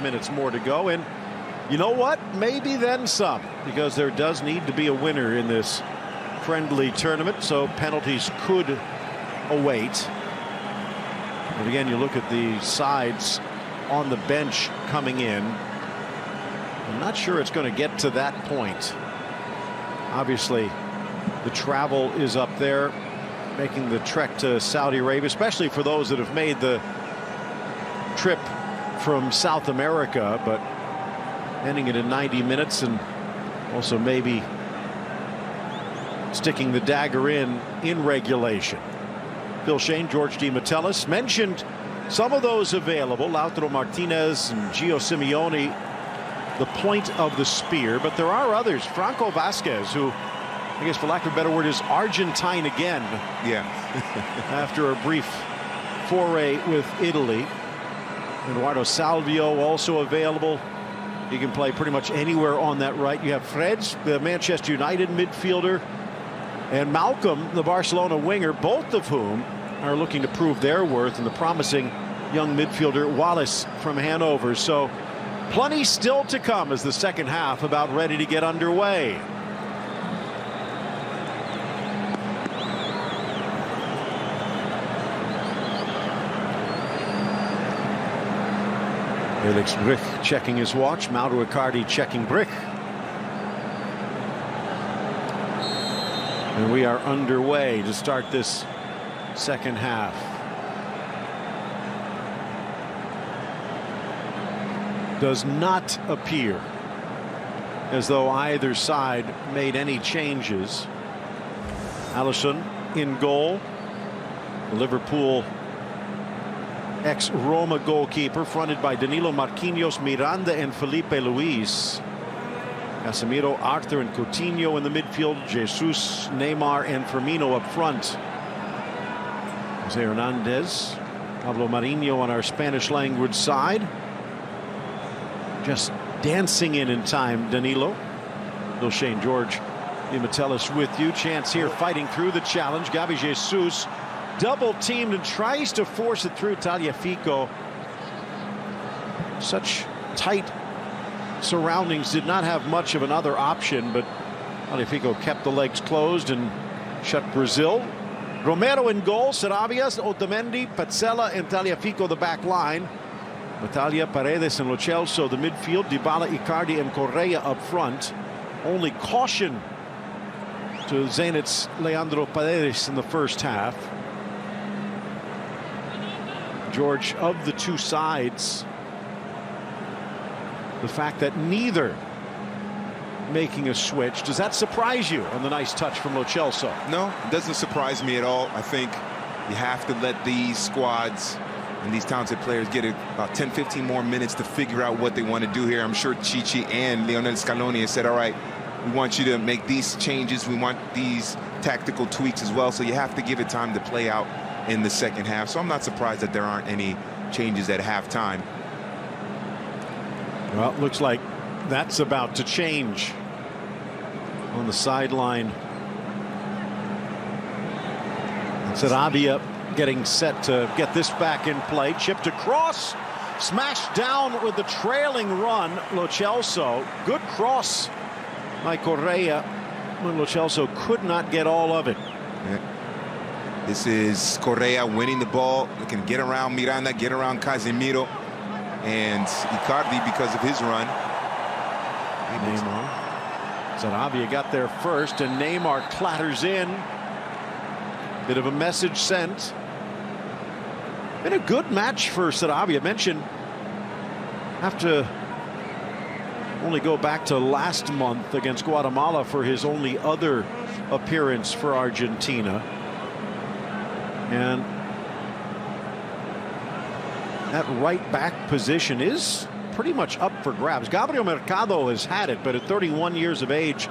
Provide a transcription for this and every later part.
minutes more to go, and you know what, maybe then some, because there does need to be a winner in this friendly tournament, so penalties could await. But again, you look at the sides on the bench coming in, I'm not sure it's going to get to that point. Obviously the travel is up there, making the trek to Saudi Arabia, especially for those that have made the trip from South America, but ending it in 90 minutes and also maybe sticking the dagger in regulation. Phil Schoen, George DeMatteis mentioned some of those available, Lautaro Martinez and Gio Simeone, the point of the spear, but there are others. Franco Vasquez, who I guess for lack of a better word is Argentine again. Yeah. After a brief foray with Italy. Eduardo Salvio also available. He can play pretty much anywhere on that right. You have Freds, the Manchester United midfielder, and Malcolm, the Barcelona winger, both of whom are looking to prove their worth, and the promising young midfielder Wallace from Hanover. So plenty still to come as the second half about ready to get underway. Felix Brich checking his watch. Mauro Icardi checking Brich. And we are underway to start this second half. Does not appear as though either side made any changes. Alisson in goal. Liverpool ex-Roma goalkeeper, fronted by Danilo, Marquinhos, Miranda and Felipe Luis. Casemiro, Arthur and Coutinho in the midfield. Jesus, Neymar and Firmino up front. Jose Hernandez, Pablo Marinho on our Spanish language side. Just dancing in time, Danilo. Phil Schoen, George DeMatteis with you. Chance here fighting through the challenge. Gabi Jesus double teamed and tries to force it through Tagliafico. Such tight surroundings, did not have much of another option, but Tagliafico kept the legs closed and shut Brazil. Romero in goal, Sarabia, Otamendi, Petzela and Tagliafico the back line. Battaglia, Paredes and Lo Celso the midfield. Dybala, Icardi and Correa up front. Only caution to Zenit's Leandro Paredes in the first half. George, of the two sides, the fact that neither making a switch, does that surprise you on the nice touch from Lo Celso? No, it doesn't surprise me at all. I think you have to let these squads and these talented players get about 10-15 more minutes to figure out what they want to do here. I'm sure Chichi and Lionel Scaloni have said, all right, we want you to make these changes. We want these tactical tweaks as well. So you have to give it time to play out in the second half. So I'm not surprised that there aren't any changes at halftime. Well, it looks like that's about to change on the sideline. Sarabia getting set to get this back in play. Chipped across, smashed down with the trailing run. Lo Celso, good cross by Correa when Lo Celso could not get all of it. Yeah. This is Correa winning the ball. He can get around Miranda, get around Casemiro, and Icardi because of his run. Neymar. Sarabia got there first, and Neymar clatters in. Bit of a message sent. Been a good match for Sarabia. Mentioned, have to only go back to last month against Guatemala for his only other appearance for Argentina. And that right back position is pretty much up for grabs. Gabriel Mercado has had it, but at 31 years of age,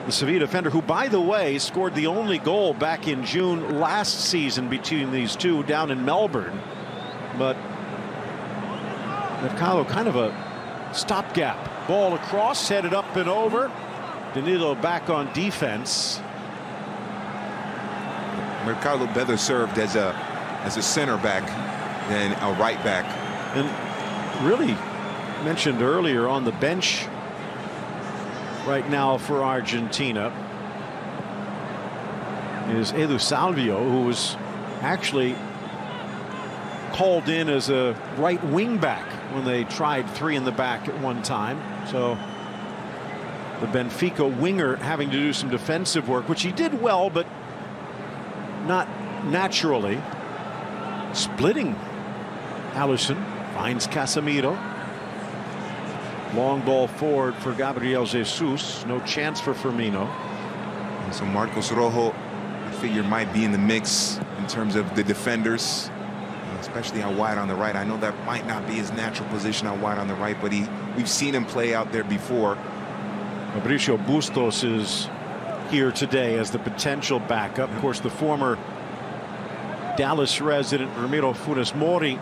the Sevilla defender, who, by the way, scored the only goal back in June last season between these two down in Melbourne. But Mercado, kind of a stopgap. Ball across, headed up and over. Danilo back on defense. Mercado better served as a center back than a right back. And really mentioned earlier on the bench right now for Argentina is Edu Salvio, who was actually called in as a right wing back when they tried three in the back at one time. So the Benfica winger having to do some defensive work, which he did well, but not naturally. Splitting Alisson, finds Casemiro. Long ball forward for Gabriel Jesus. No chance for Firmino. And so Marcos Rojo, I figure, might be in the mix in terms of the defenders, especially out wide on the right. I know that might not be his natural position out wide on the right, but we've seen him play out there before. Fabricio Bustos is here today as the potential backup. Of course, the former Dallas resident Ramiro Funes Mori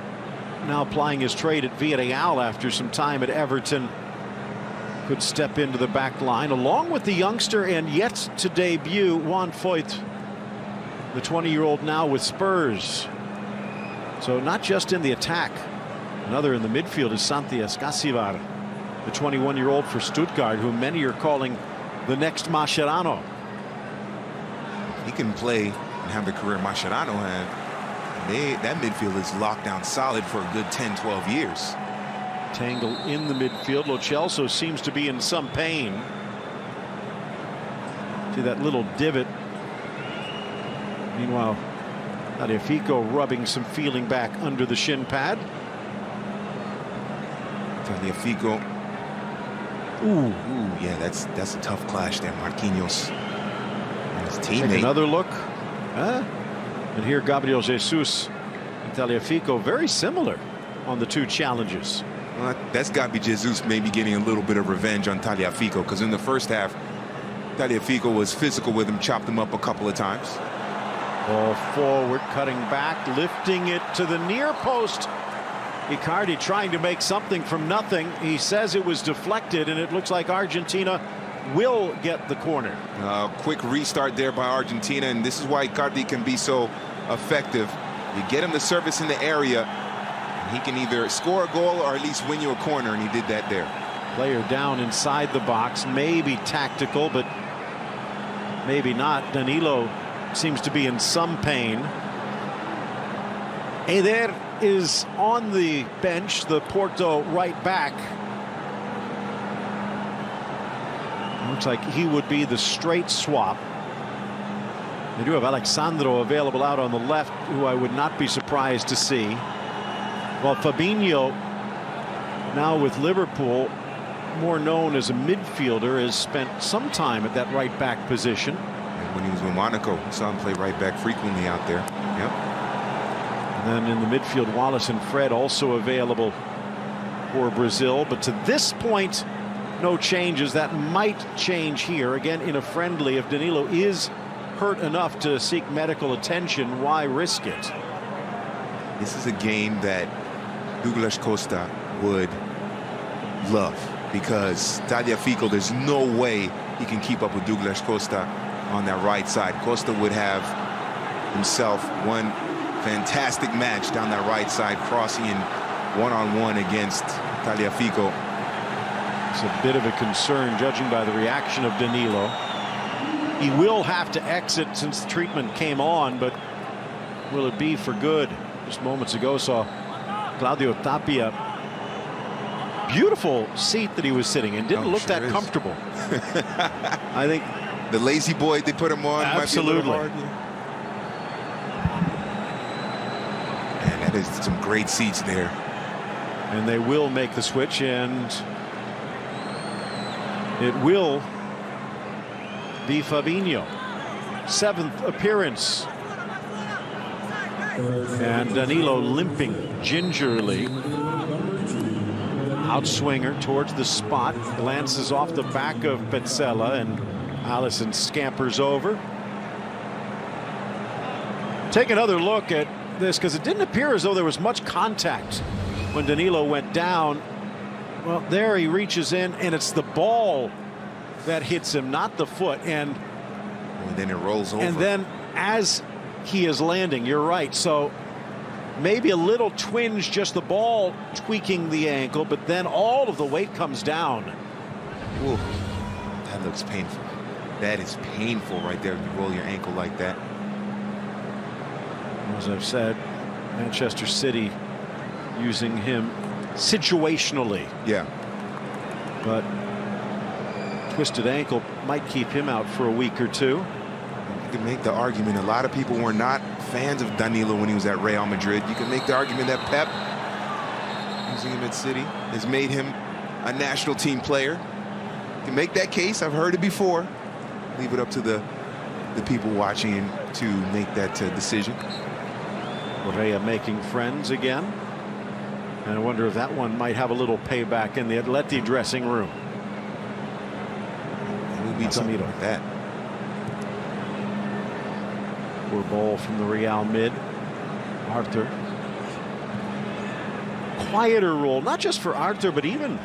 now plying his trade at Villarreal after some time at Everton, could step into the back line along with the youngster and yet to debut Juan Foyth, the 20-year-old now with Spurs. So not just in the attack, another in the midfield is Santi Escasivar, the 21-year-old for Stuttgart, who many are calling the next Mascherano. He can play and have the career Mascherano had. That midfield is locked down solid for a good 10-12 years. Tangle in the midfield. Lo Celso seems to be in some pain. See that little divot. Meanwhile, Tagliafico rubbing some feeling back under the shin pad. Tagliafico. Ooh, yeah, that's a tough clash there. Marquinhos and his teammate. Take another look. And here Gabriel Jesus and Tagliafico very similar on the two challenges. Well, that's got to be Jesus maybe getting a little bit of revenge on Tagliafico, because in the first half Tagliafico was physical with him, chopped him up a couple of times. Ball forward, cutting back, lifting it to the near post. Icardi trying to make something from nothing. He says it was deflected, and it looks like Argentina will get the corner. Quick restart there by Argentina, and this is why Icardi can be so effective. You get him the service in the area, and he can either score a goal or at least win you a corner, and he did that there. Player down inside the box, maybe tactical, but maybe not. Danilo seems to be in some pain. Eder is on the bench, the Porto right back. Looks like he would be the straight swap. They do have Alexandro available out on the left, who I would not be surprised to see. While Fabinho, now with Liverpool, more known as a midfielder, has spent some time at that right back position. And when he was with Monaco, we saw him play right back frequently out there. Yep. And then in the midfield, Wallace and Fred also available for Brazil. But to this point, no changes. That might change here again in a friendly. If Danilo is hurt enough to seek medical attention, why risk it? This is a game that Douglas Costa would love, because Tagliafico, there's no way he can keep up with Douglas Costa on that right side. Costa would have himself one fantastic match down that right side, crossing in one-on-one against Tagliafico. It's a bit of a concern, judging by the reaction of Danilo. He will have to exit since the treatment came on, but will it be for good? Just moments ago saw Claudio Tapia. Beautiful seat that he was sitting in. Didn't look that comfortable. I think the lazy boy they put him on. Absolutely. Might be a little hard. And that is some great seats there. And they will make the switch, and it will be Fabinho. 7th appearance. And Danilo limping gingerly. Outswinger towards the spot. Glances off the back of Petzela, and Alisson scampers over. Take another look at this, because it didn't appear as though there was much contact when Danilo went down. Well, there he reaches in, and it's the ball that hits him, not the foot. And then it rolls over. And then as he is landing, you're right. So maybe a little twinge, just the ball tweaking the ankle, but then all of the weight comes down. Ooh, that looks painful. That is painful right there, to roll your ankle like that. As I've said, Manchester City using him situationally. Yeah. But twisted ankle might keep him out for a week or two. You can make the argument, a lot of people were not fans of Danilo when he was at Real Madrid. You can make the argument that Pep, using him at City, has made him a national team player. You can make that case. I've heard it before. Leave it up to the people watching to make that decision. Correa making friends again. And I wonder if that one might have a little payback in the Atleti dressing room. We'll be talking about that. Poor ball from the Real mid. Arthur. Quieter role, not just for Arthur, but even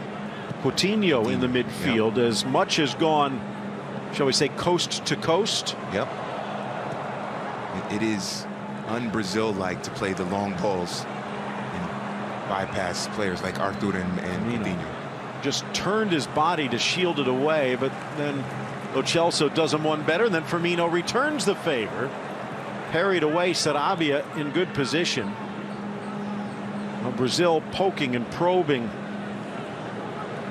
Coutinho in the midfield. Yep. As much has gone, shall we say, coast to coast. Yep. It is un-Brazil-like to play the long balls and bypass players like Arthur and Coutinho. Just turned his body to shield it away, but then Lo Celso does him one better. And then Firmino returns the favor. Parried away, Sarabia in good position. Well, Brazil poking and probing,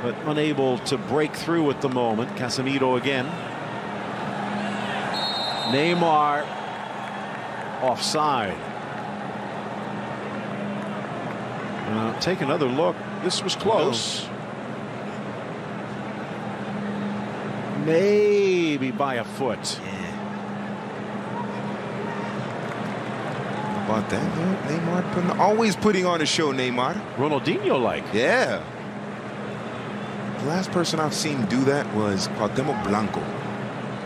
but unable to break through at the moment. Casemiro again. Neymar offside. Take another look. This was close. Maybe by a foot. How about that? Neymar always putting on a show, Neymar. Ronaldinho-like. Yeah. The last person I've seen do that was Cuauhtemoc Blanco.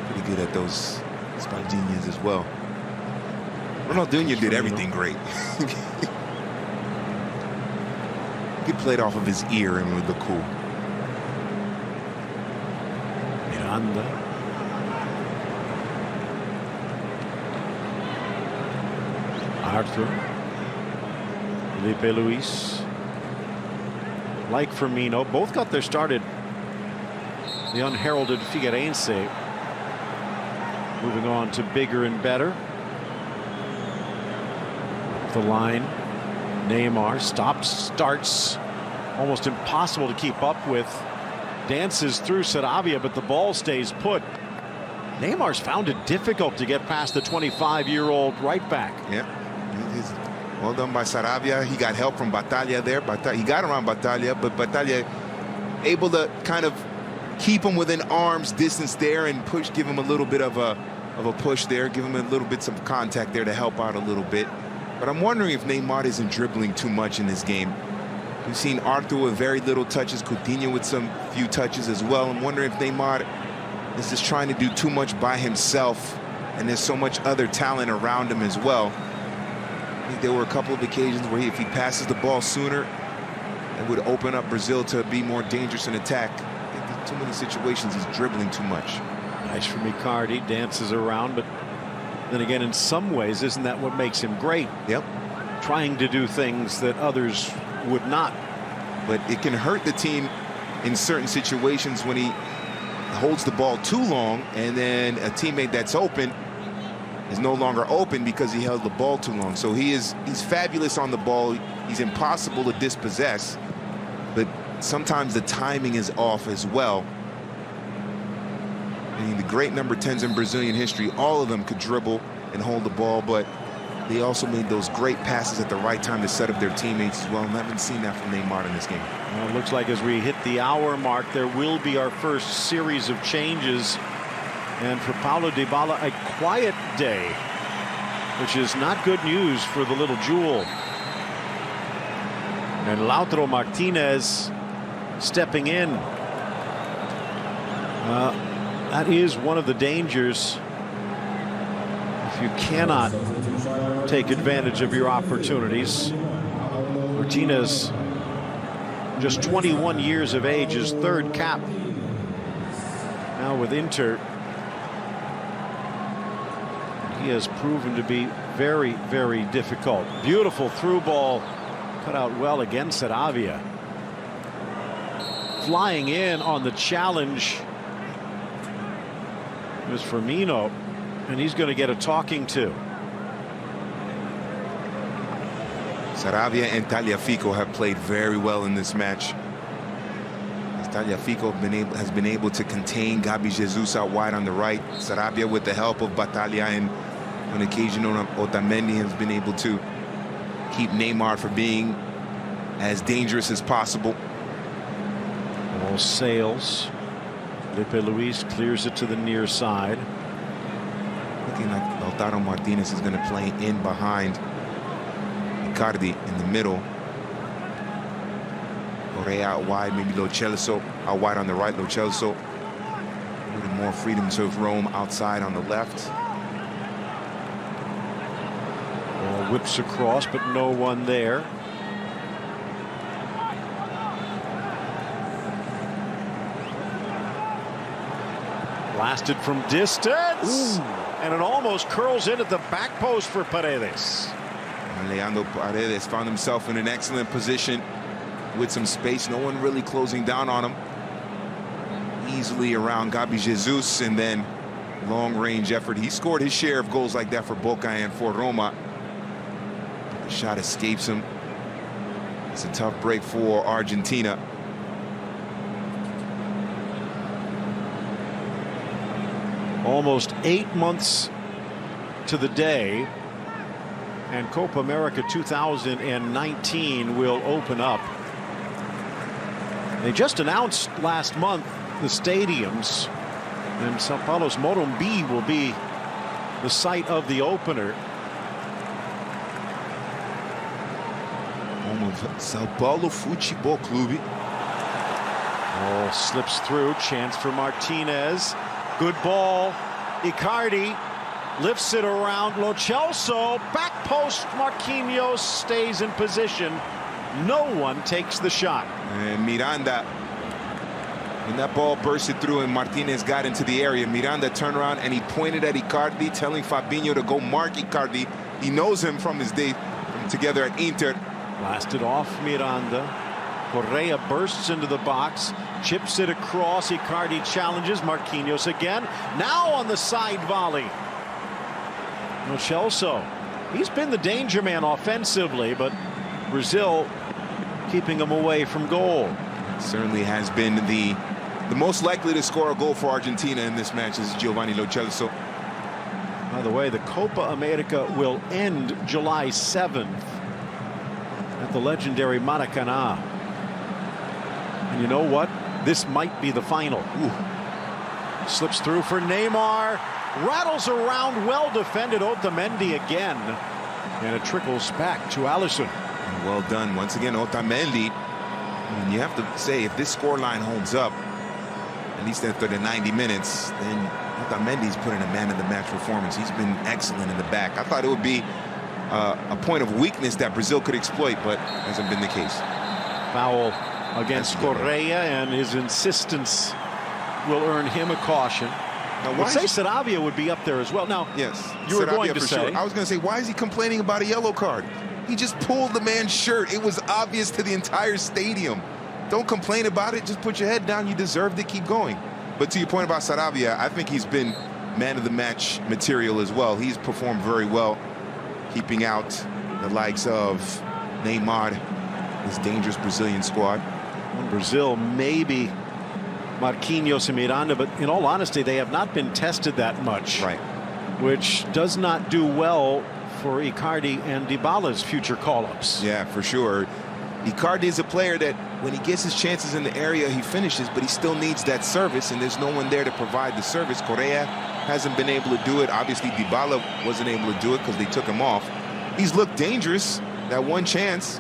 Pretty good at those espaldinas as well. Ronaldinho did everything great. He played off of his ear and would look cool. Miranda. Arthur. Felipe Luis. Like Firmino, both got their start at the unheralded Figueirense. Moving on to bigger and better. The line. Neymar stops, starts, almost impossible to keep up with. Dances through Sarabia, but the ball stays put. Neymar's found it difficult to get past the 25-year-old right back. Yeah, well done by Sarabia. He got help from Battaglia there. He got around Battaglia, but Battaglia able to kind of keep him within arm's distance there and give him a little bit of a push there, give him a little bit of contact there to help out a little bit. But I'm wondering if Neymar isn't dribbling too much in this game. We've seen Arthur with very little touches, Coutinho with some few touches as well. I'm wondering if Neymar is just trying to do too much by himself, and there's so much other talent around him as well. I think there were a couple of occasions where if he passes the ball sooner, it would open up Brazil to be more dangerous in attack. I think there's too many situations he's dribbling too much. Nice from Icardi, dances around, but then again, in some ways, isn't that what makes him great? Yep. Trying to do things that others would not. But it can hurt the team in certain situations when he holds the ball too long, and then a teammate that's open is no longer open because he held the ball too long. So he's fabulous on the ball. He's impossible to dispossess, but sometimes the timing is off as well. I mean, the great number 10s in Brazilian history, all of them could dribble and hold the ball, but they also made those great passes at the right time to set up their teammates as well. And I haven't seen that from Neymar in this game. Well, it looks like as we hit the hour mark, there will be our first series of changes. And for Paulo Dybala, a quiet day, which is not good news for the little jewel. And Lautaro Martinez stepping in. That is one of the dangers. If you cannot take advantage of your opportunities. Martinez, just 21 years of age, his third cap now with Inter. He has proven to be very, very difficult. Beautiful through ball, cut out well again. Saravia flying in on the challenge was Firmino, and he's going to get a talking to. Saravia and Tagliafico have played very well in this match. Tagliafico has been able to contain Gabi Jesus out wide on the right. Saravia, with the help of Battaglia and on occasion Otamendi, has been able to keep Neymar from being as dangerous as possible. All sails. Felipe Luis clears it to the near side. Looking like Lautaro Martinez is going to play in behind Icardi in the middle. Correa out wide, maybe Lo Celso out wide on the right. Lo Celso a little more freedom to roam outside on the left. Ball whips across, but no one there. Blasted from distance. Ooh. And it almost curls in at the back post for Paredes. And Leandro Paredes found himself in an excellent position with some space. No one really closing down on him. Easily around Gabi Jesus, and then long-range effort. He scored his share of goals like that for Boca and for Roma. The shot escapes him. It's a tough break for Argentina. Almost 8 months to the day, and Copa America 2019 will open up. They just announced last month the stadiums, and Sao Paulo's Morumbi will be the site of the opener. Home of Sao Paulo Futebol Clube. Ball slips through, chance for Martinez. Good ball. Icardi lifts it around. Lo Celso, back post. Marquinhos stays in position. No one takes the shot. And Miranda, when that ball bursted through and Martinez got into the area, Miranda turned around and he pointed at Icardi, telling Fabinho to go mark Icardi. He knows him from his day together at Inter. Blasted off Miranda. Correa bursts into the box, chips it across. Icardi challenges Marquinhos again. Now on the side volley. Lo Celso, he's been the danger man offensively, but Brazil keeping him away from goal. Certainly has been the most likely to score a goal for Argentina in this match is Giovanni Lo Celso. By the way, the Copa America will end July 7th at the legendary Maracanã. And you know what? This might be the final. Ooh. Slips through for Neymar. Rattles around, well defended. Otamendi again. And it trickles back to Alisson. Well done once again, Otamendi. And you have to say, if this scoreline holds up, at least after the 90 minutes, then Otamendi's put in a man-of-the-match performance. He's been excellent in the back. I thought it would be a point of weakness that Brazil could exploit, but hasn't been the case. Foul against Correa, and his insistence will earn him a caution. I would say Saravia would be up there as well. Now, yes, you were going to say. Sure. I was going to say, why is he complaining about a yellow card? He just pulled the man's shirt. It was obvious to the entire stadium. Don't complain about it. Just put your head down. You deserve to keep going. But to your point about Saravia, I think he's been man of the match material as well. He's performed very well, keeping out the likes of Neymar, this dangerous Brazilian squad. Brazil, maybe Marquinhos and Miranda, but in all honesty, they have not been tested that much. Right. Which does not do well for Icardi and Dybala's future call-ups. Yeah, for sure. Icardi is a player that when he gets his chances in the area, he finishes, but he still needs that service, and there's no one there to provide the service. Correa hasn't been able to do it. Obviously, Dybala wasn't able to do it because they took him off. He's looked dangerous, that one chance.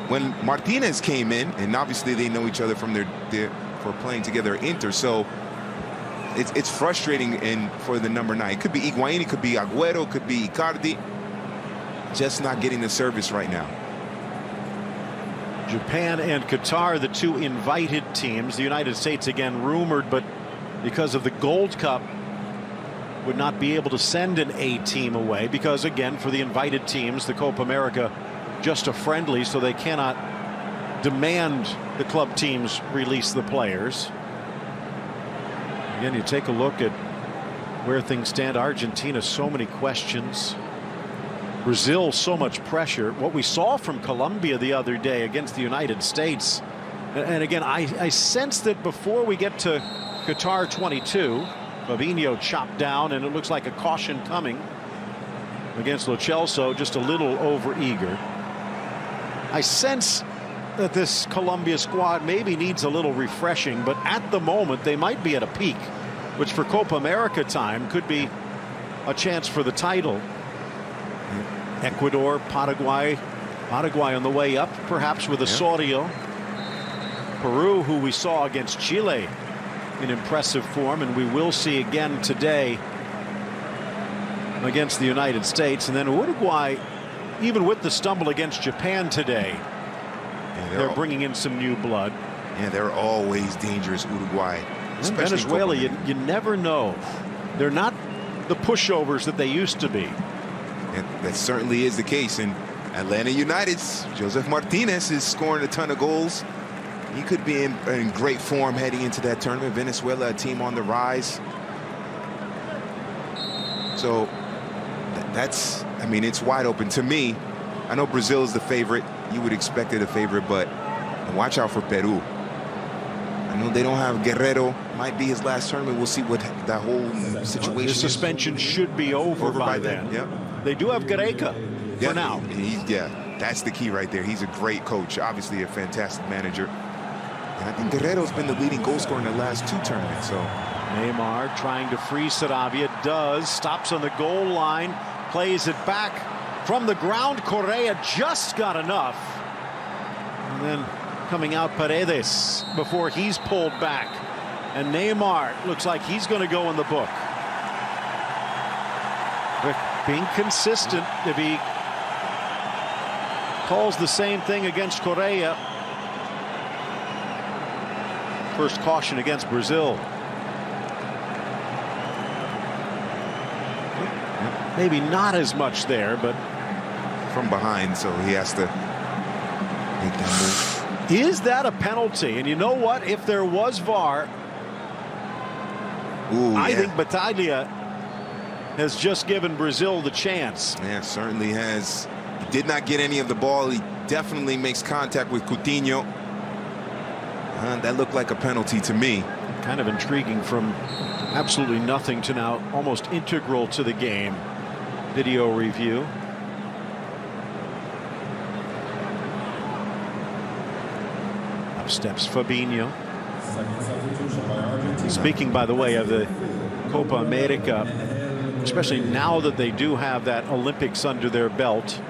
When Martinez came in, and obviously they know each other from for playing together at Inter, so it's frustrating for the number 9. It could be Higuaín, it could be Agüero, it could be Icardi. Just not getting the service right now. Japan and Qatar, the two invited teams. The United States again rumored, but because of the Gold Cup, would not be able to send an A team away because, again, for the invited teams, the Copa America just a friendly, so they cannot demand the club teams release the players. Again, you take a look at where things stand. Argentina, so many questions. Brazil, so much pressure. What we saw from Colombia the other day against the United States. And again, I sense that before we get to Qatar 22, Fabinho chopped down, and it looks like a caution coming against Lo Celso, just a little over-eager. I sense that this Colombia squad maybe needs a little refreshing, but at the moment they might be at a peak, which for Copa America time could be a chance for the title. Ecuador, Paraguay on the way up, perhaps with Osorio. Peru, who we saw against Chile in impressive form, and we will see again today against the United States. And then Uruguay, even with the stumble against Japan today, they're bringing in some new blood. Yeah, they're always dangerous, Uruguay. Venezuela, you never know. They're not the pushovers that they used to be. And that certainly is the case. And Atlanta United's Joseph Martinez is scoring a ton of goals. He could be in great form heading into that tournament. Venezuela, a team on the rise. So that's, I mean, it's wide open. To me, I know Brazil is the favorite. You would expect it a favorite, but watch out for Peru. I know they don't have Guerrero. Might be his last tournament. We'll see what that whole situation is. The suspension should be over by then. Yep. They do have Gareca for now. Yeah, that's the key right there. He's a great coach. Obviously a fantastic manager. And I think Guerrero's been the leading goal scorer in the last 2 tournaments. So Neymar trying to free Sarabia. Does. Stops on the goal line. Plays it back from the ground. Correa just got enough. And then coming out Paredes before he's pulled back. And Neymar looks like he's going to go in the book. But being consistent, if he calls the same thing against Correa. First caution against Brazil. Maybe not as much there, but from behind, so he has to make that move. Is that a penalty? And you know what? If there was VAR, I think Battaglia has just given Brazil the chance. Yeah, certainly has. He did not get any of the ball. He definitely makes contact with Coutinho. That looked like a penalty to me. Kind of intriguing, from absolutely nothing to now almost integral to the game. Video review. Up steps Fabinho. Speaking, by the way, of the Copa America, especially now that they do have that Olympics under their belt,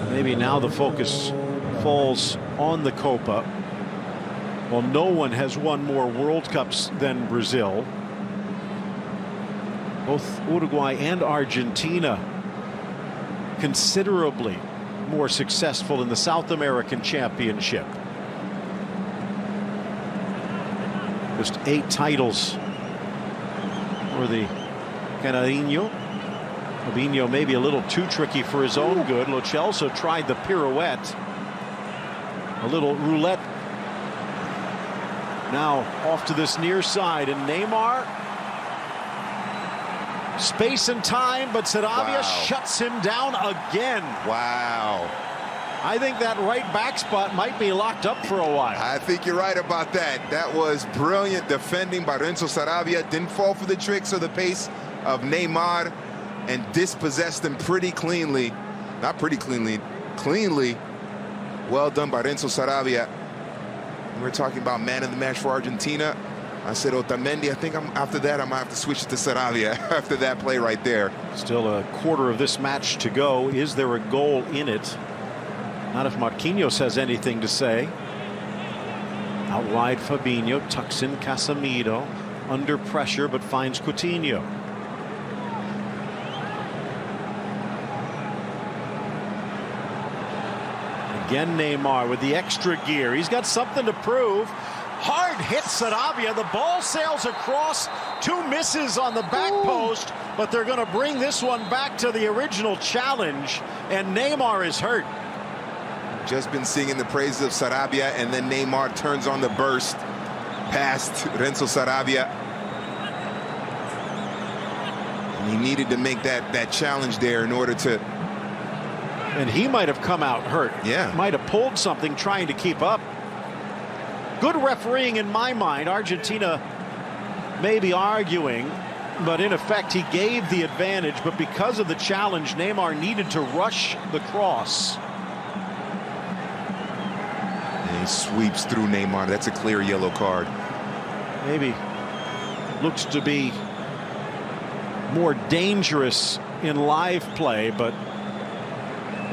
maybe now the focus falls on the Copa. Well, no one has won more World Cups than Brazil. Both Uruguay and Argentina considerably more successful in the South American Championship. Just 8 titles for the Canarinho. Fabinho maybe a little too tricky for his own good. Lo Celso tried the pirouette. A little roulette. Now off to this near side, and Neymar. Space and time, but Sarabia shuts him down again. Wow. I think that right back spot might be locked up for a while. I think you're right about that. That was brilliant defending by Renzo Sarabia. Didn't fall for the tricks or the pace of Neymar, and dispossessed him pretty cleanly. Not pretty cleanly, cleanly. Well done by Renzo Sarabia. We're talking about man of the match for Argentina. I said Otamendi. I think after that I might have to switch it to Sarabia after that play right there. Still a quarter of this match to go. Is there a goal in it? Not if Marquinhos has anything to say. Out wide Fabinho tucks in Casemiro, under pressure, but finds Coutinho. Again Neymar with the extra gear. He's got something to prove. Hard hit Sarabia. The ball sails across. 2 misses on the back post, but they're going to bring this one back to the original challenge, and Neymar is hurt. Just been singing the praises of Sarabia, and then Neymar turns on the burst past Renzo Sarabia. And he needed to make that challenge there in order to... And he might have come out hurt. Yeah. Might have pulled something trying to keep up. Good refereeing in my mind. Argentina may be arguing, but in effect he gave the advantage. But because of the challenge, Neymar needed to rush the cross. And he sweeps through Neymar. That's a clear yellow card. Maybe looks to be more dangerous in live play, but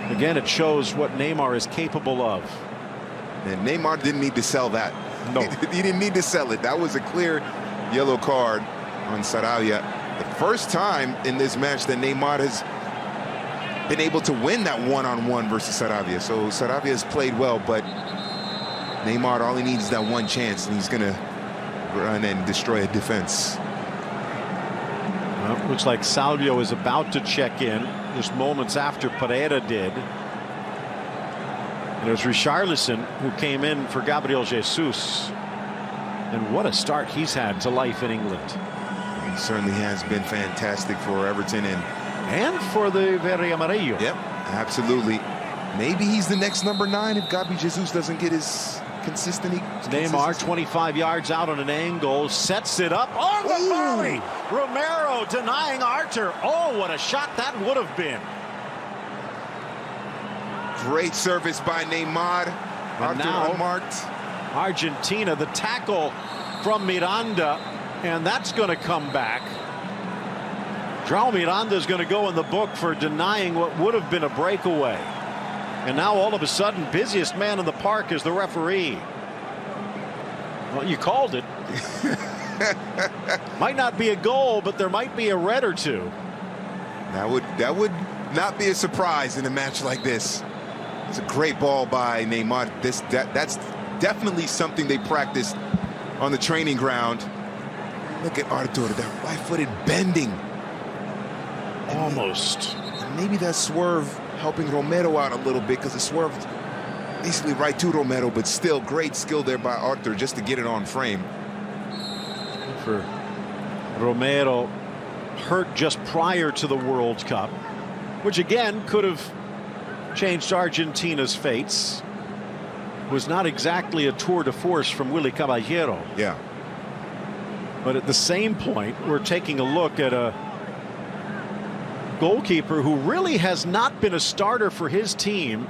again, it shows what Neymar is capable of. And Neymar didn't need to sell that. No. He didn't need to sell it. That was a clear yellow card on Sarabia. The first time in this match that Neymar has been able to win that one-on-one versus Sarabia. So Sarabia has played well, but Neymar, all he needs is that one chance, and he's going to run and destroy a defense. Well, looks like Salvio is about to check in just moments after Pereira did. And it was Richarlison who came in for Gabriel Jesus. And what a start he's had to life in England. He certainly has been fantastic for Everton and for the Verde Amarillo. Yep, absolutely. Maybe he's the next number 9 if Gabi Jesus doesn't get his consistency. Neymar 25 yards out on an angle, sets it up on the volley. Romero denying Arthur. Oh, what a shot that would have been. Great service by Neymar. And now unmarked. Argentina, the tackle from Miranda, and that's going to come back. João Miranda is going to go in the book for denying what would have been a breakaway. And now all of a sudden, busiest man in the park is the referee. Well, you called it. Might not be a goal, but there might be a red or two. That would not be a surprise in a match like this. It's a great ball by Neymar. That's definitely something they practiced on the training ground. Look at Arthur, that right-footed bending. Almost. And maybe that swerve helping Romero out a little bit, because it swerved basically right to Romero, but still great skill there by Arthur just to get it on frame. For Romero, hurt just prior to the World Cup, which again could have changed Argentina's fates. Was not exactly a tour de force from Willy Caballero. Yeah. But at the same point, we're taking a look at a goalkeeper who really has not been a starter for his team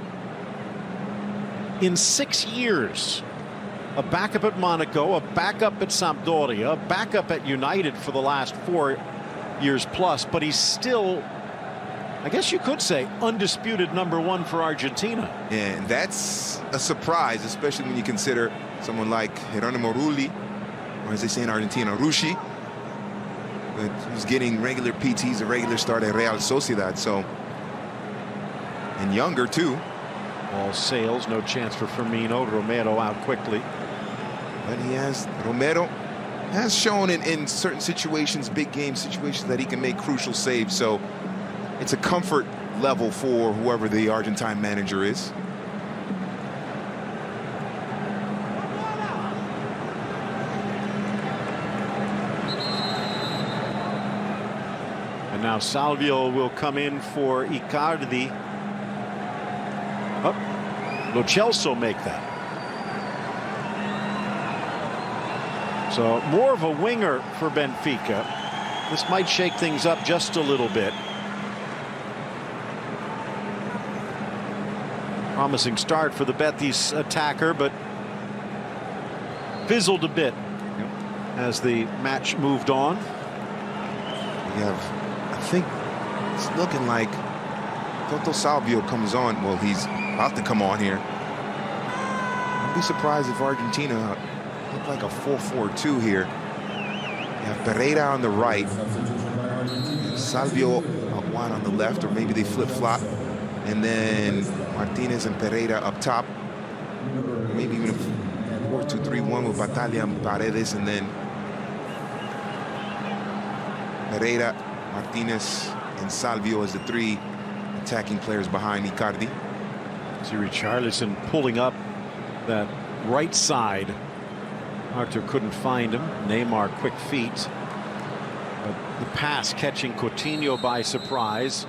in 6 years. A backup at Monaco, a backup at Sampdoria, a backup at United for the last 4 years plus, but he's still, I guess you could say, undisputed #1 for Argentina. And that's a surprise, especially when you consider someone like Geronimo Rulli, or as they say in Argentina, Rushi, who's getting regular PTs, a regular start at Real Sociedad. So, and younger too. Ball sails, no chance for Firmino. Romero out quickly. But Romero has shown in certain situations, big game situations, that he can make crucial saves. So it's a comfort level for whoever the Argentine manager is. And now Salvio will come in for Icardi. Oh, Lo Celso make that. So more of a winger for Benfica. This might shake things up just a little bit. Promising start for the Betis attacker, but fizzled a bit as the match moved on. We have, I think it's looking like Toto Salvio comes on. Well, he's about to come on here. I'd be surprised if Argentina look like a 4-4-2 here. You have Pereira on the right, Salvio Juan on the left, or maybe they flip-flop, and then Martinez and Pereira up top. Maybe even a 4-2-3-1. 3-1 with Batalla and Paredes, and then Pereira, Martinez, and Salvio as the 3 attacking players behind Icardi. See Richarlison pulling up that right side. Arthur couldn't find him. Neymar quick feet. But the pass catching Coutinho by surprise.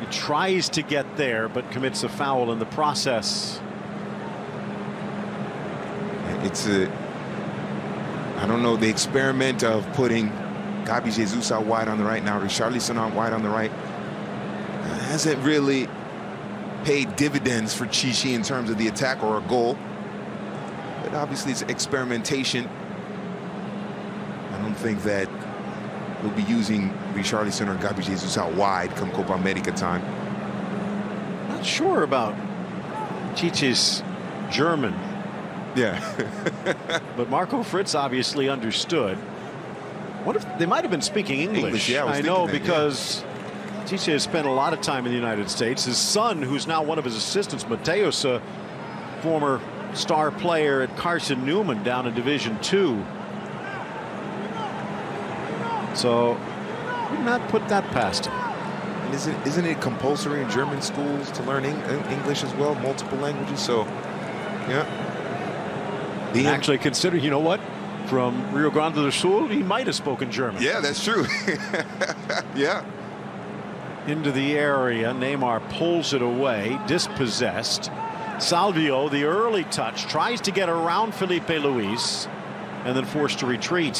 He tries to get there but commits a foul in the process. It's a, I don't know, the experiment of putting Gabi Jesus out wide on the right, now Richarlison out wide on the right, hasn't really paid dividends for Chichi in terms of the attack or a goal. But obviously it's experimentation. I don't think that we'll be using Richarlison or Gabi Jesus out wide come Copa America time. Not sure about Chichi's German. Yeah. But Marco Fritz obviously understood. What if they might have been speaking English? Yeah, I know that, because Chichi has spent a lot of time in the United States. His son, who's now one of his assistants, Mateus, a former star player at Carson Newman down in Division II. So would not put that past him. And isn't it compulsory in German schools to learn English as well, multiple languages? So, yeah. Actually, consider, you know what? From Rio Grande do Sul, he might have spoken German. Yeah, that's true. Yeah. Into the area, Neymar pulls it away, dispossessed. Salvio, the early touch, tries to get around Felipe Luis and then forced to retreat.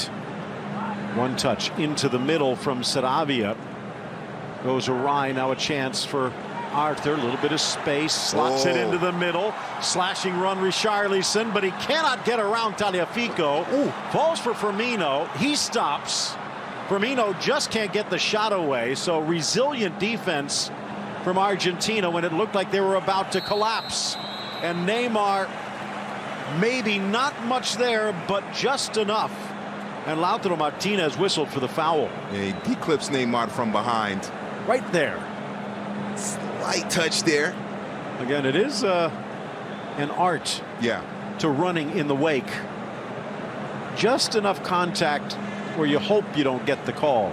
One touch into the middle from Saravia. Goes awry, now a chance for Arthur, a little bit of space, slots it into the middle, slashing run Richarlison, but he cannot get around Tagliafico. Falls for Firmino, he stops. Firmino just can't get the shot away, so resilient defense from Argentina when it looked like they were about to collapse. And Neymar, maybe not much there, but just enough. And Lautaro Martinez whistled for the foul. Yeah, he clips Neymar from behind. Right there. Slight touch there. Again, it is an art to running in the wake. Just enough contact where you hope you don't get the call.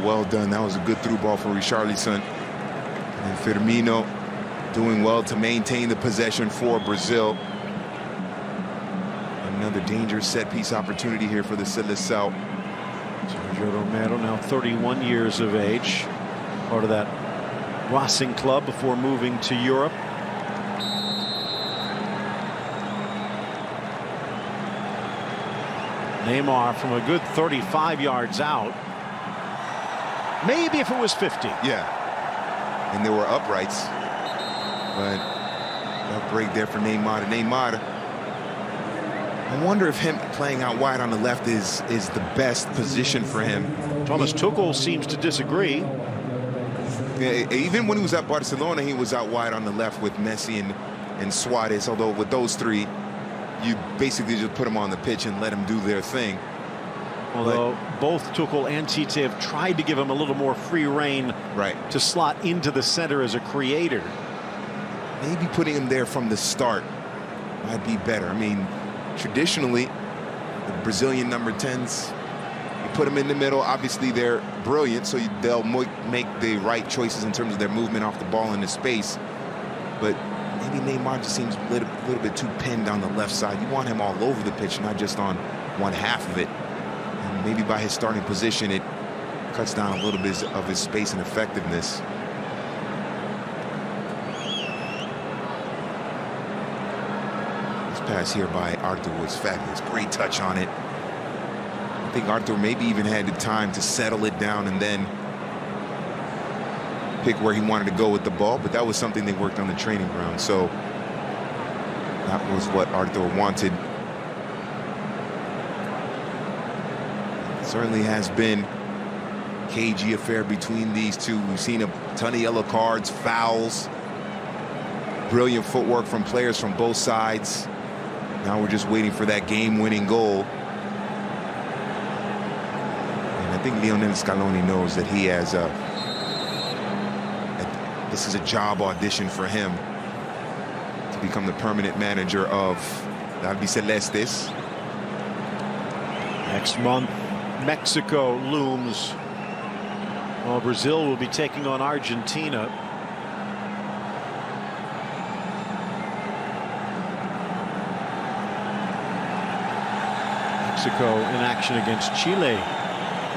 Well done. That was a good through ball for Richarlison. And Firmino doing well to maintain the possession for Brazil. Another dangerous set-piece opportunity here for the Seleção. Sergio Romero, now 31 years of age, part of that Racing club before moving to Europe. Neymar from a good 35 yards out. Maybe if it was 50. Yeah. And there were uprights. But a break there for Neymar. Neymar, I wonder if him playing out wide on the left is the best position for him. Thomas Tuchel seems to disagree. Yeah, even when he was at Barcelona, he was out wide on the left with Messi and Suarez. Although with those three, you basically just put them on the pitch and let them do their thing. Although both Tuchel and Tite have tried to give him a little more free rein to slot into the center as a creator. Maybe putting him there from the start might be better. I mean, traditionally, the Brazilian number 10s, you put them in the middle. Obviously, they're brilliant, so they'll make the right choices in terms of their movement off the ball into space. But maybe Neymar just seems a little bit too pinned on the left side. You want him all over the pitch, not just on one half of it. And maybe by his starting position, it cuts down a little bit of his space and effectiveness. This pass here by Arthur was fabulous. Great touch on it. I think Arthur maybe even had the time to settle it down and then pick where he wanted to go with the ball, but that was something they worked on the training ground. So that was what Arthur wanted. It certainly has been a cagey affair between these two. We've seen a ton of yellow cards, fouls, brilliant footwork from players from both sides. Now we're just waiting for that game-winning goal. And I think Lionel Scaloni knows that he has this is a job audition for him to become the permanent manager of albicelestes. Next month, Mexico looms. Well, Brazil will be taking on Argentina. Mexico in action against Chile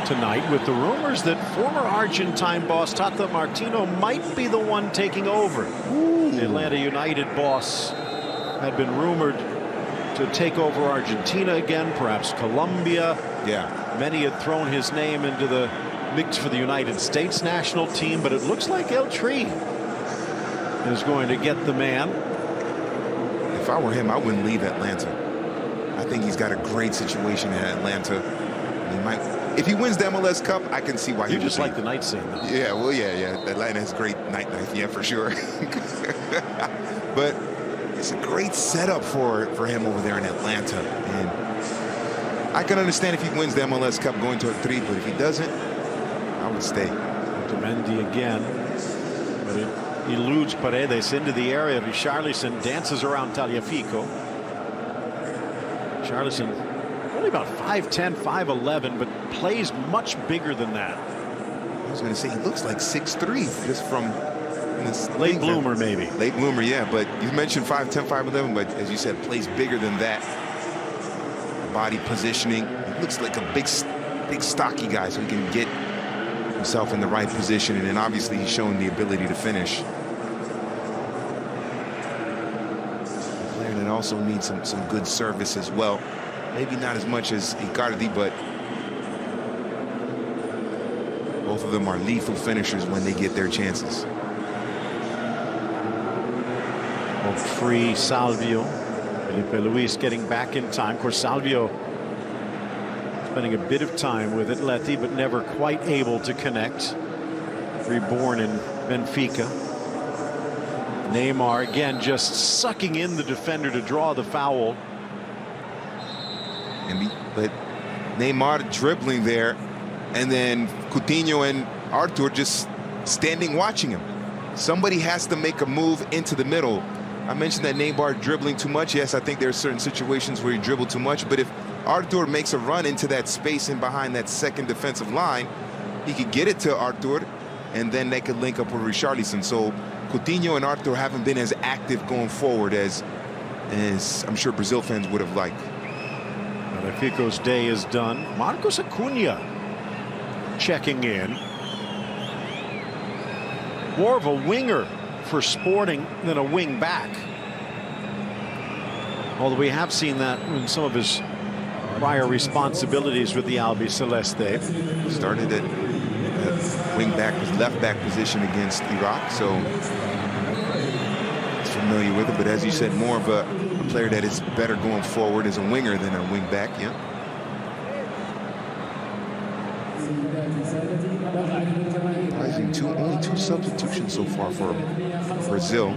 tonight, with the rumors that former Argentine boss Tata Martino might be the one taking over. The Atlanta United boss had been rumored to take over Argentina again, perhaps Colombia. Yeah. Many had thrown his name into the mix for the United States national team, but it looks like El Tri is going to get the man. If I were him, I wouldn't leave Atlanta. I think he's got a great situation in Atlanta. He might, if he wins the MLS Cup, I can see why he would just like the night scene, though. Yeah, well, yeah. Atlanta has great night life, yeah, for sure. But it's a great setup for him over there in Atlanta. And I can understand if he wins the MLS Cup going to El Tri, but if he doesn't, I would stay. Otamendi again, but it eludes Paredes into the area. Richarlison dances around Tagliafico. Richarlison only about 5'10", 5'11", but plays much bigger than that. I was going to say he looks like 6'3", just from this late bloomer, maybe. Late bloomer, yeah. But you mentioned 5'10", 5'11", but as you said, plays bigger than that. Body positioning. He looks like a big stocky guy, so he can get himself in the right position, and then obviously he's shown the ability to finish. A player that also needs some good service as well. Maybe not as much as Icardi, but both of them are lethal finishers when they get their chances. Free Salvio. Felipe Luis getting back in time. Of course, Salvio spending a bit of time with Atleti, but never quite able to connect. Reborn in Benfica. Neymar again just sucking in the defender to draw the foul. But Neymar dribbling there, and then Coutinho and Arthur just standing watching him. Somebody has to make a move into the middle. I mentioned that Neymar dribbling too much. Yes, I think there are certain situations where he dribbled too much, but if Arthur makes a run into that space in behind that second defensive line, he could get it to Arthur, and then they could link up with Richarlison. So Coutinho and Arthur haven't been as active going forward as I'm sure Brazil fans would have liked. Benfica's day is done. Marcos Acuna checking in. More of a winger for Sporting than a wing back. Although we have seen that in some of his prior responsibilities with the Albiceleste. Started at wing back, left back position against Iraq, so he's familiar with it. But as you said, more of a player that is better going forward as a winger than a wing back. Yeah. Surprising, only two substitutions so far for Brazil.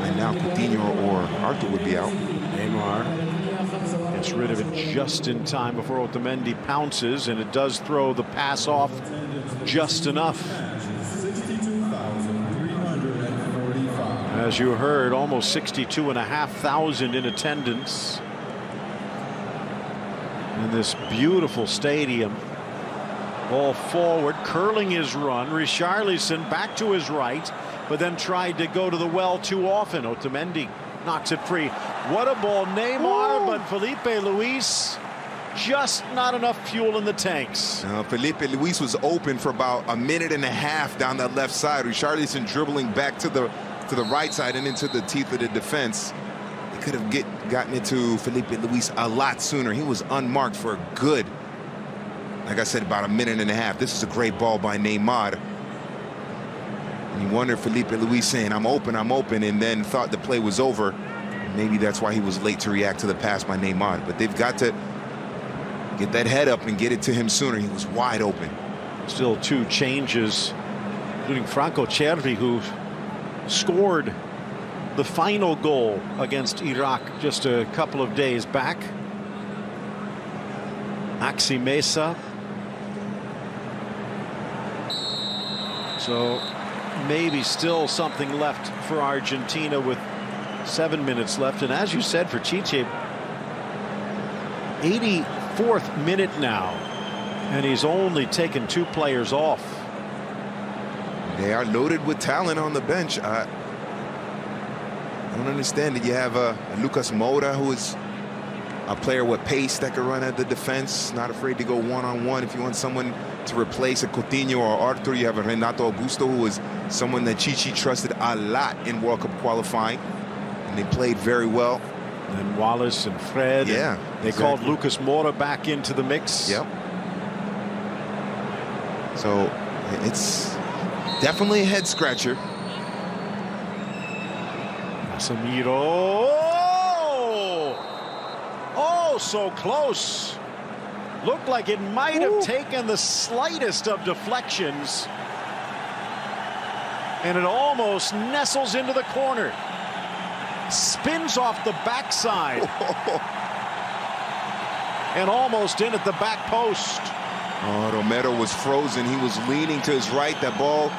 And now Coutinho or Arthur would be out. Neymar gets rid of it just in time before Otamendi pounces, and it does throw the pass off just enough. As you heard, almost 62,500 in attendance in this beautiful stadium. Ball forward, curling his run. Richarlison back to his right, but then tried to go to the well too often. Otamendi knocks it free. What a ball, Neymar, but Felipe Luis, just not enough fuel in the tanks. Felipe Luis was open for about a minute and a half down that left side. Richarlison dribbling back to the right side and into the teeth of the defense. He could have gotten it to Felipe Luis a lot sooner. He was unmarked for a good, like I said, about a minute and a half. This is a great ball by Neymar. And you wonder Felipe Luis saying, I'm open, and then thought the play was over. Maybe that's why he was late to react to the pass by Neymar. But they've got to get that head up and get it to him sooner. He was wide open. Still two changes, including Franco Cervi, who scored the final goal against Iraq just a couple of days back. Maxi Mesa. So maybe still something left for Argentina with 7 minutes left. And as you said, for Chiche, 84th minute now, and he's only taken 2 players off. They are loaded with talent on the bench. I don't understand it. You have Lucas Moura, who is a player with pace that can run at the defense, not afraid to go one-on-one. If you want someone to replace a Coutinho or Arthur, you have a Renato Augusto, who is someone that Chichi trusted a lot in World Cup qualifying, and they played very well. And Wallace and Fred. Yeah, they called Lucas Moura back into the mix. Yep. So it's definitely a head scratcher. Casemiro. Oh, so close. Looked like it might have taken the slightest of deflections. And it almost nestles into the corner. Spins off the backside. And almost in at the back post. Oh, Romero was frozen. He was leaning to his right. That ball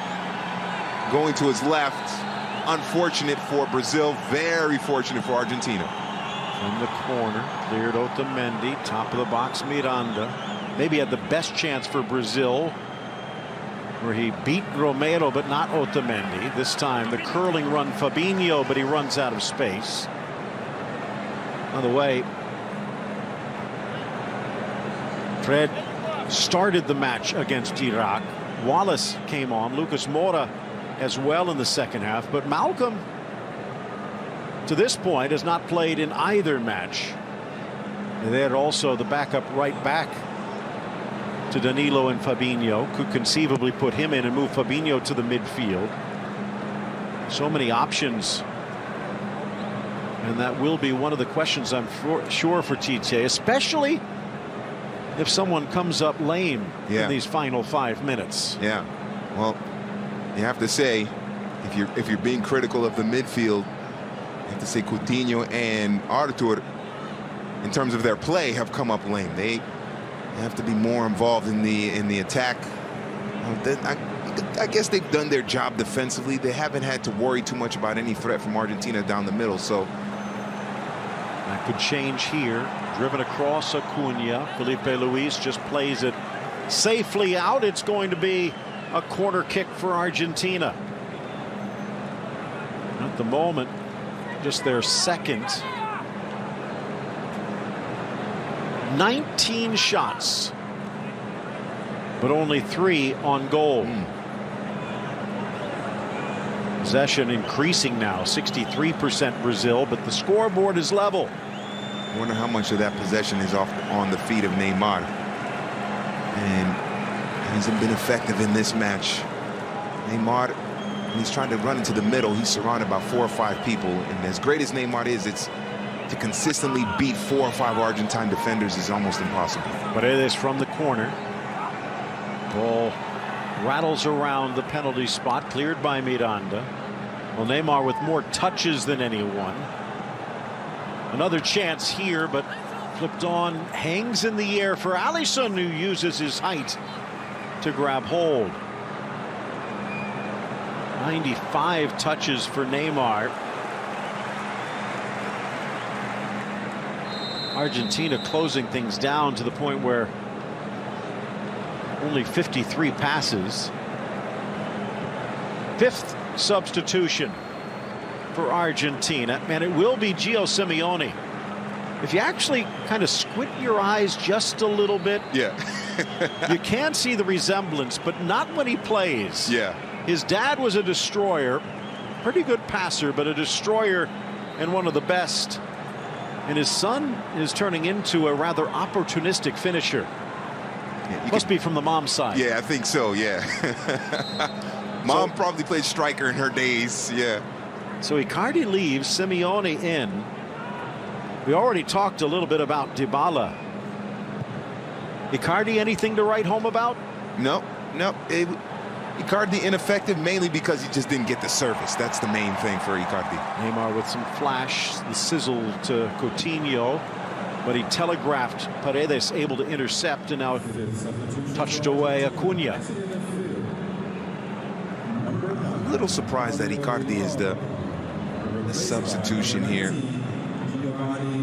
going to his left. Unfortunate for Brazil. Very fortunate for Argentina. From the corner, cleared Otamendi. Top of the box, Miranda. Maybe had the best chance for Brazil, where he beat Romero, but not Otamendi. This time, the curling run, Fabinho, but he runs out of space. On the way, Fred started the match against Iraq. Wallace came on. Lucas Moura as well in the second half. But Malcolm, to this point, has not played in either match. And they had also the backup right back to Danilo and Fabinho. Could conceivably put him in and move Fabinho to the midfield. So many options. And that will be one of the questions, I'm sure, for Tite, especially if someone comes up lame in these final 5 minutes. Yeah. Well, you have to say, if you're being critical of the midfield, you have to say Coutinho and Arthur, in terms of their play, have come up lame. They have to be more involved in the attack. I guess they've done their job defensively. They haven't had to worry too much about any threat from Argentina down the middle. So that could change here. Driven across Acuna. Felipe Luis just plays it safely out. It's going to be a corner kick for Argentina. At the moment, just their second. 19 shots, but only 3 on goal. Possession increasing now, 63% Brazil, but the scoreboard is level. I wonder how much of that possession is on the feet of Neymar. And he hasn't been effective in this match. Neymar, when he's trying to run into the middle, he's surrounded by 4 or 5 people. And as great as Neymar is, it's to consistently beat 4 or 5 Argentine defenders is almost impossible. Paredes from the corner. Ball rattles around the penalty spot, cleared by Miranda. Well, Neymar with more touches than anyone. Another chance here, but flipped on, hangs in the air for Alisson, who uses his height to grab hold. 95 touches for Neymar. Argentina closing things down to the point where only 53 passes. 5th substitution for Argentina, and it will be Gio Simeone. If you actually kind of squint your eyes just a little bit, you can see the resemblance, but not when he plays. His dad was a destroyer, pretty good passer, but a destroyer and one of the best. And his son is turning into a rather opportunistic finisher. Must be from the mom's side. Yeah, I think so, Mom probably played striker in her days, So Icardi leaves, Simeone in. We already talked a little bit about Dybala. Icardi, anything to write home about? No. Icardi ineffective mainly because he just didn't get the service. That's the main thing for Icardi. Neymar with some flash, the sizzle to Coutinho, but he telegraphed Paredes, able to intercept, and now touched away Acuna. I'm a little surprised that Icardi is the substitution here.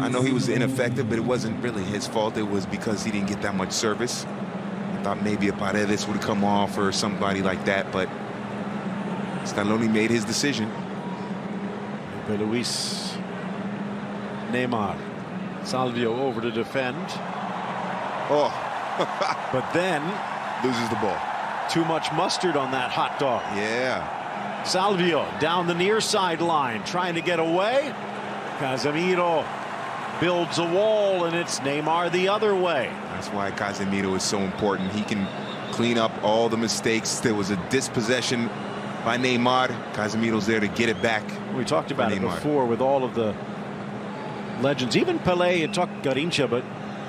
I know he was ineffective, but it wasn't really his fault. It was because he didn't get that much service. I thought maybe a Paredes would come off or somebody like that, but Scaloni made his decision. Luis Neymar. Salvio over to defend. Oh. But then loses the ball. Too much mustard on that hot dog. Yeah. Salvio down the near sideline trying to get away. Casemiro builds a wall, and it's Neymar the other way. That's why Casemiro is so important. He can clean up all the mistakes. There was a dispossession by Neymar. Casemiro's there to get it back. We talked about it before with all of the legends. Even Pelé and talked Garrincha, but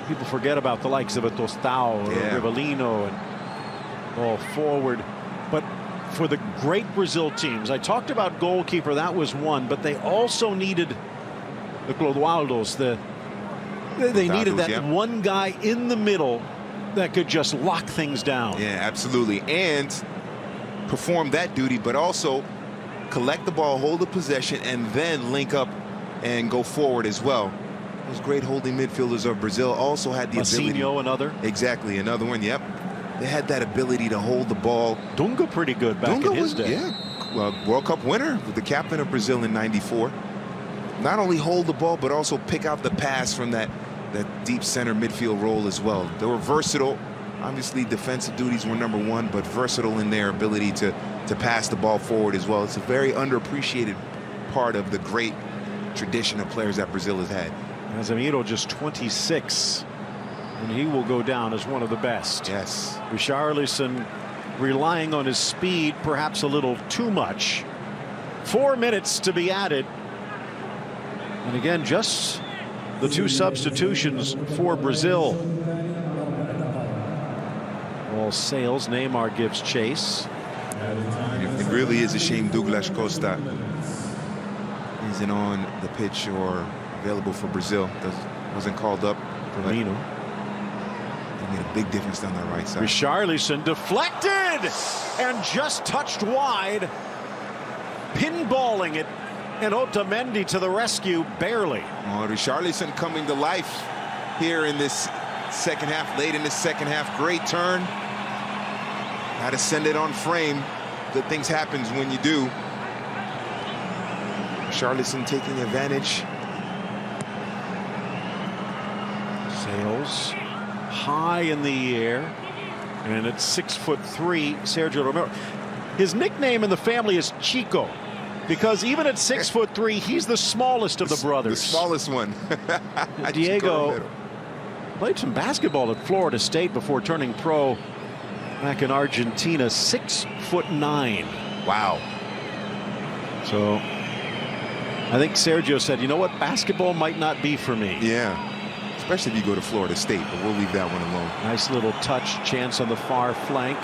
people forget about the likes of a Tostão or Rivellino and all forward. But for the great Brazil teams, I talked about goalkeeper, that was one, but they also needed the Clodoaldos. They needed that one guy in the middle that could just lock things down. Yeah, absolutely. And perform that duty, but also collect the ball, hold the possession, and then link up and go forward as well. Those great holding midfielders of Brazil also had the ability. Massinho, another. Exactly, another one, yep. They had that ability to hold the ball. Dunga pretty good back in his day. Yeah, well, World Cup winner, with the captain of Brazil in '94. Not only hold the ball, but also pick out the pass from that deep center midfield role as well. They were versatile. Obviously, defensive duties were number one, but versatile in their ability to pass the ball forward as well. It's a very underappreciated part of the great tradition of players that Brazil has had. Casemiro just 26, and he will go down as one of the best. Yes. Richarlison relying on his speed, perhaps a little too much. 4 minutes to be added. And again, just the two substitutions for Brazil. All sails. Neymar gives chase. It really is a shame Douglas Costa isn't on the pitch or available for Brazil. Wasn't called up. Firmino. He made a big difference down that right side. Richarlison deflected and just touched wide. Pinballing it. And Otamendi to the rescue, barely. Oh, Richarlison coming to life here in this second half, late in this second half. Great turn. Got to send it on frame. Good things happens when you do. Richarlison taking advantage. Sails high in the air. And at 6'3", Sergio Romero. His nickname in the family is Chico, because even at 6'3", he's the smallest of the brothers. The smallest one. Diego played some basketball at Florida State before turning pro back in Argentina. 6'9". Wow. So I think Sergio said, you know what, basketball might not be for me. Yeah. Especially if you go to Florida State, but we'll leave that one alone. Nice little touch chance on the far flank.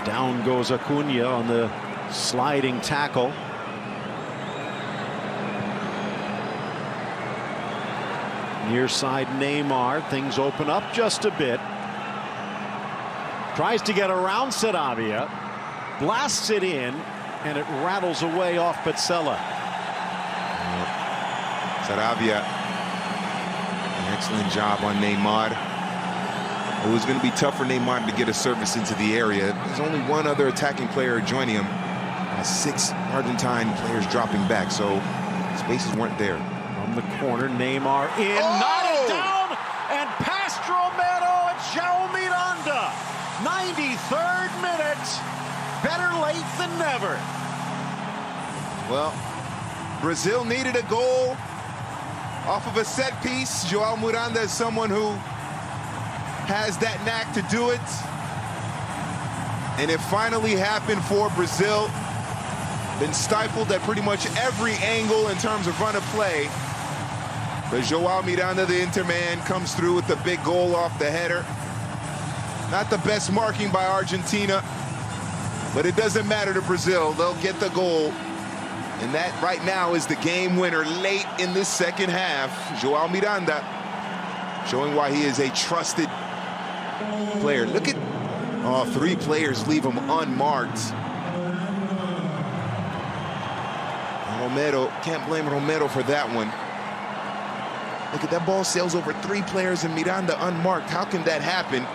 Down goes Acuna on the sliding tackle. Near side Neymar. Things open up just a bit. Tries to get around Saravia. Blasts it in, and it rattles away off Petzela. Saravia. Excellent job on Neymar. It was going to be tough for Neymar to get a service into the area. There's only one other attacking player joining him. 6 Argentine players dropping back, so spaces weren't there. From the corner, Neymar in, knotted down, and past Romero and João Miranda. 93rd minute. Better late than never. Well, Brazil needed a goal off of a set piece. João Miranda is someone who has that knack to do it. And it finally happened for Brazil. Been stifled at pretty much every angle in terms of run of play. But João Miranda, the Interman, comes through with the big goal off the header. Not the best marking by Argentina, but it doesn't matter to Brazil. They'll get the goal. And that right now is the game winner late in this second half. João Miranda showing why he is a trusted player. Look at 3 players leave him unmarked. Romero, can't blame Romero for that one. Look at that ball, sails over 3 players and Miranda unmarked. How can that happen?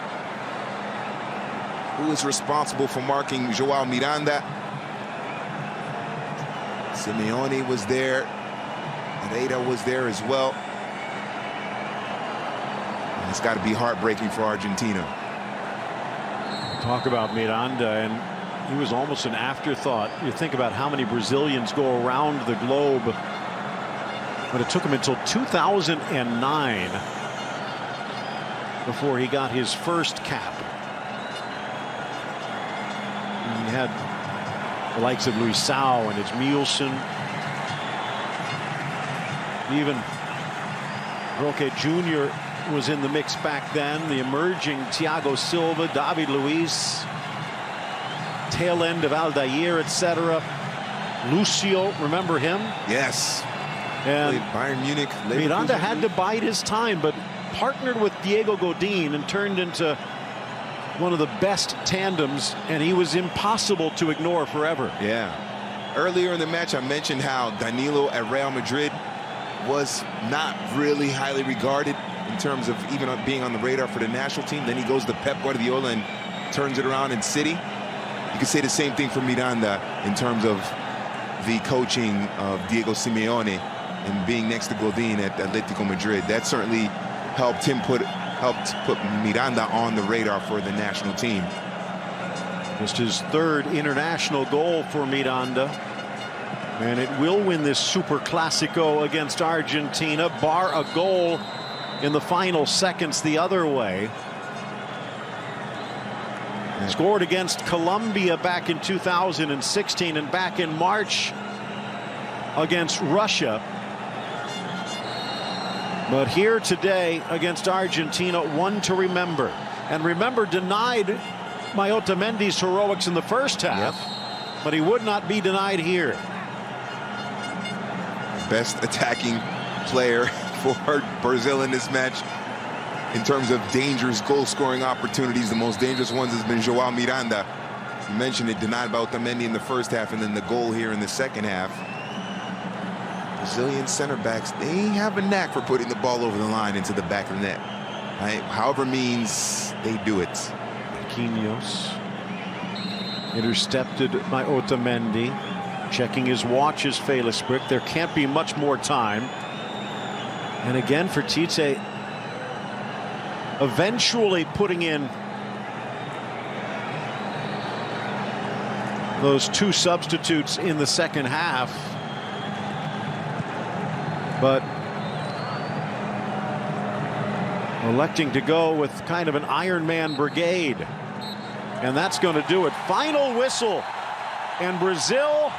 Who is responsible for marking Joao Miranda? Simeone was there. Herrera was there as well. And it's got to be heartbreaking for Argentina. Talk about Miranda, and he was almost an afterthought. You think about how many Brazilians go around the globe, but it took him until 2009 before he got his first cap. He had the likes of Luisao and Edmilson, even Roque Jr. was in the mix back then. The emerging Thiago Silva, David Luiz, tail end of Aldair, etc. Lucio, remember him? Yes. And Bayern Munich. Miranda had to bide his time, but partnered with Diego Godin and turned into one of the best tandems, and he was impossible to ignore forever. Yeah. Earlier in the match, I mentioned how Danilo at Real Madrid was not really highly regarded in terms of even being on the radar for the national team. Then he goes to Pep Guardiola and turns it around in City. You could say the same thing for Miranda in terms of the coaching of Diego Simeone and being next to Godin at Atletico Madrid. That certainly helped put Miranda on the radar for the national team. Just his 3rd international goal for Miranda, and it will win this Super Clasico against Argentina, bar a goal in the final seconds the other way. Scored against Colombia back in 2016 and back in March against Russia. But here today against Argentina, one to remember. And remember, denied Otamendi's heroics in the first half, but he would not be denied here. Best attacking player for Brazil in this match. In terms of dangerous goal-scoring opportunities, the most dangerous ones has been Joao Miranda. You mentioned it, denied by Otamendi in the first half, and then the goal here in the second half. Brazilian center backs, they have a knack for putting the ball over the line into the back of the net. Right? However means they do it. Marquinhos intercepted by Otamendi. Checking his watch is Felisbrick. There can't be much more time. And again for Tite, eventually putting in those 2 substitutes in the second half, but electing to go with kind of an Iron Man brigade, and that's going to do it. Final whistle, and Brazil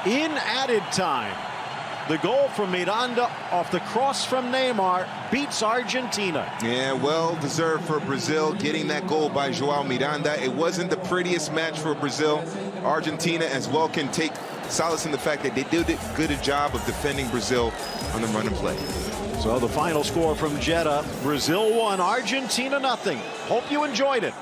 in added time. The goal from Miranda off the cross from Neymar beats Argentina. Yeah, well deserved for Brazil, getting that goal by Joao Miranda. It wasn't the prettiest match for Brazil. Argentina as well can take solace in the fact that they did a good job of defending Brazil on the run and play. So the final score from Jeddah, Brazil 1, Argentina 0. Hope you enjoyed it.